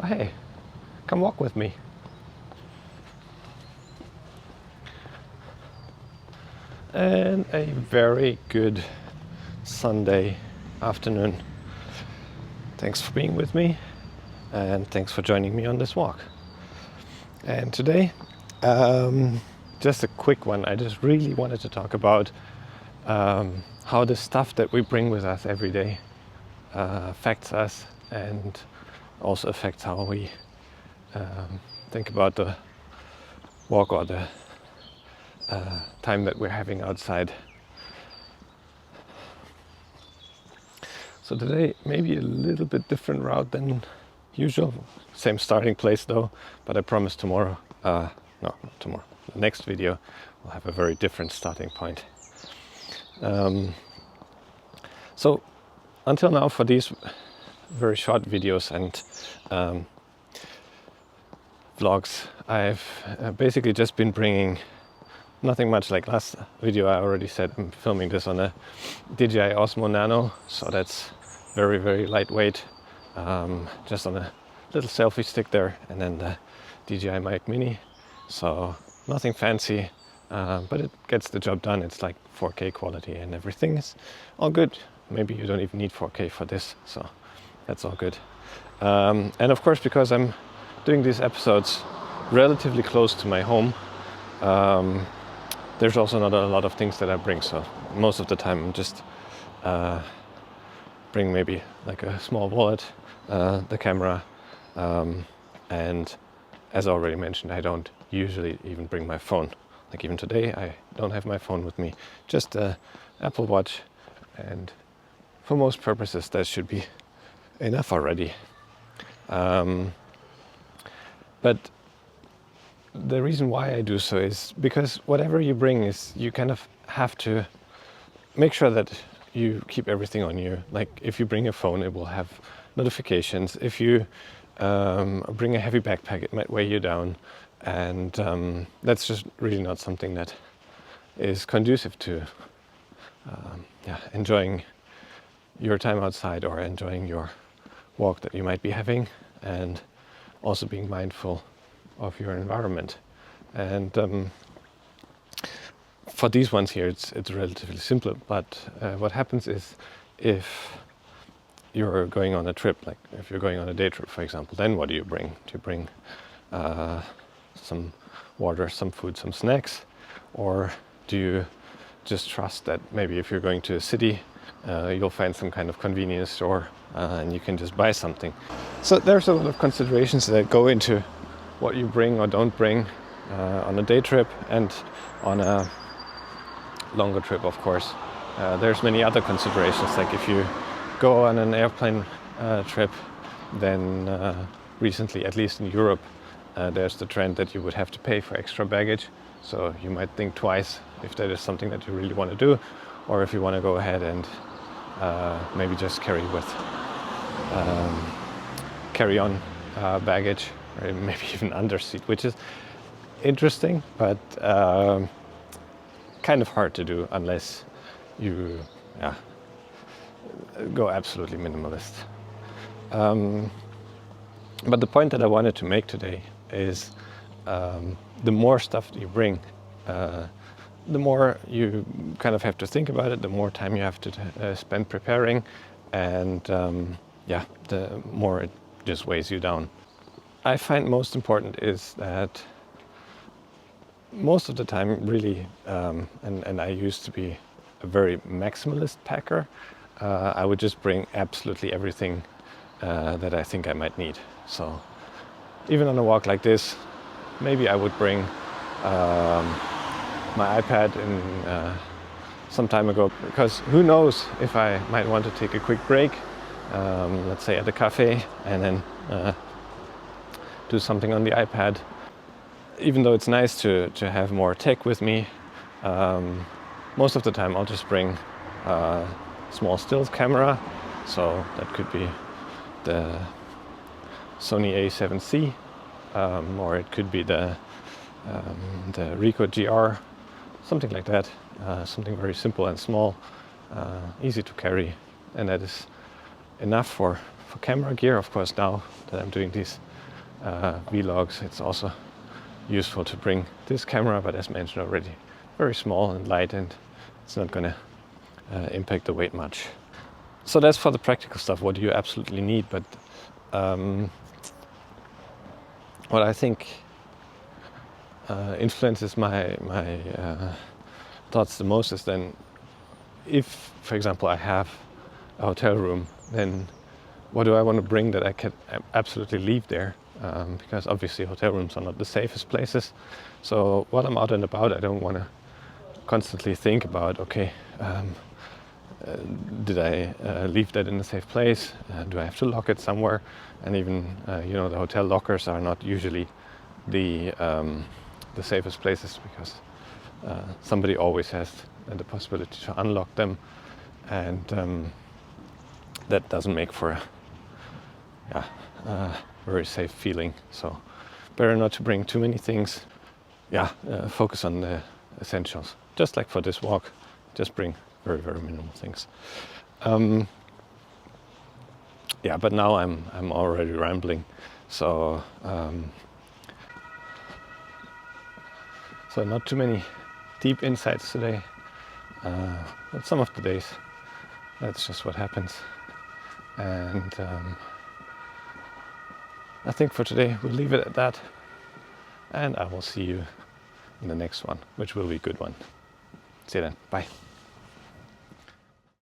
well, hey, come walk with me. And a very good Sunday afternoon. Thanks for being with me, and thanks for joining me on this walk. And today, just a quick one. I just really wanted to talk about how the stuff that we bring with us every day affects us, and also affects how we think about the walk or the time that we're having outside. So today, maybe a little bit different route than usual. Same starting place though, but I promise tomorrow, not tomorrow, the next video will have a very different starting point. So until now, for these very short videos and vlogs, I've basically just been bringing nothing much. Like last video I already said, I'm filming this on a DJI Osmo Nano, so that's very, very lightweight, just on a little selfie stick there, and then the DJI Mic Mini, so nothing fancy, but it gets the job done. It's like 4K quality and everything is all good. Maybe you don't even need 4K for this, so that's all good. And of course, because I'm doing these episodes relatively close to my home, there's also not a lot of things that I bring, so most of the time I'm just bring maybe like a small wallet, the camera, and as I already mentioned, I don't usually even bring my phone. Like even today, I don't have my phone with me, just the Apple Watch, and for most purposes that should be enough already. But the reason why I do so is because whatever you bring is, you kind of have to make sure that you keep everything on you. Like if you bring a phone, it will have notifications. If you bring a heavy backpack, it might weigh you down, and that's just really not something that is conducive to enjoying your time outside or enjoying your walk that you might be having, and also being mindful of your environment. And for these ones here, it's relatively simple, but what happens is, if you're going on a trip, like if you're going on a day trip, for example, then what do you bring? Do you bring some water, some food, some snacks, or do you just trust that maybe if you're going to a city, you'll find some kind of convenience store and you can just buy something? So there's a lot of considerations that go into what you bring or don't bring on a day trip, and on a longer trip, of course. There's many other considerations, like if you go on an airplane trip, then recently, at least in Europe, there's the trend that you would have to pay for extra baggage. So you might think twice if that is something that you really want to do, or if you want to go ahead and maybe just carry on baggage, or maybe even underseat, which is interesting, but kind of hard to do unless you go absolutely minimalist. But the point that I wanted to make today is, the more stuff you bring, the more you kind of have to think about it, the more time you have to spend preparing, and the more it just weighs you down. I find most important is that most of the time, really, and I used to be a very maximalist packer, I would just bring absolutely everything that I think I might need. So even on a walk like this, maybe I would bring my iPad in some time ago, because who knows if I might want to take a quick break, let's say at a cafe, and then do something on the iPad. Even though it's nice to have more tech with me, most of the time I'll just bring a small still camera. So that could be the Sony A7C, or it could be the Ricoh GR, something like that. Something very simple and small, easy to carry, and that is enough for camera gear. Of course, now that I'm doing these vlogs, it's also useful to bring this camera, but as mentioned already, very small and light, and it's not going to impact the weight much. So that's for the practical stuff, what you absolutely need. But what I think influences my thoughts the most is then, if, for example, I have a hotel room, then what do I want to bring that I can absolutely leave there? Because obviously hotel rooms are not the safest places. So while I'm out and about, I don't want to constantly think about, okay, did I leave that in a safe place? Do I have to lock it somewhere? And even, the hotel lockers are not usually the safest places, because somebody always has the possibility to unlock them, and that doesn't make for a very safe feeling. So better not to bring too many things. Focus on the essentials. Just like for this walk, just bring very, very minimal things. But now I'm already rambling, so not too many deep insights today, but some of the days that's just what happens. And I think for today we'll leave it at that, and I will see you in the next one, which will be a good one. See you then. Bye.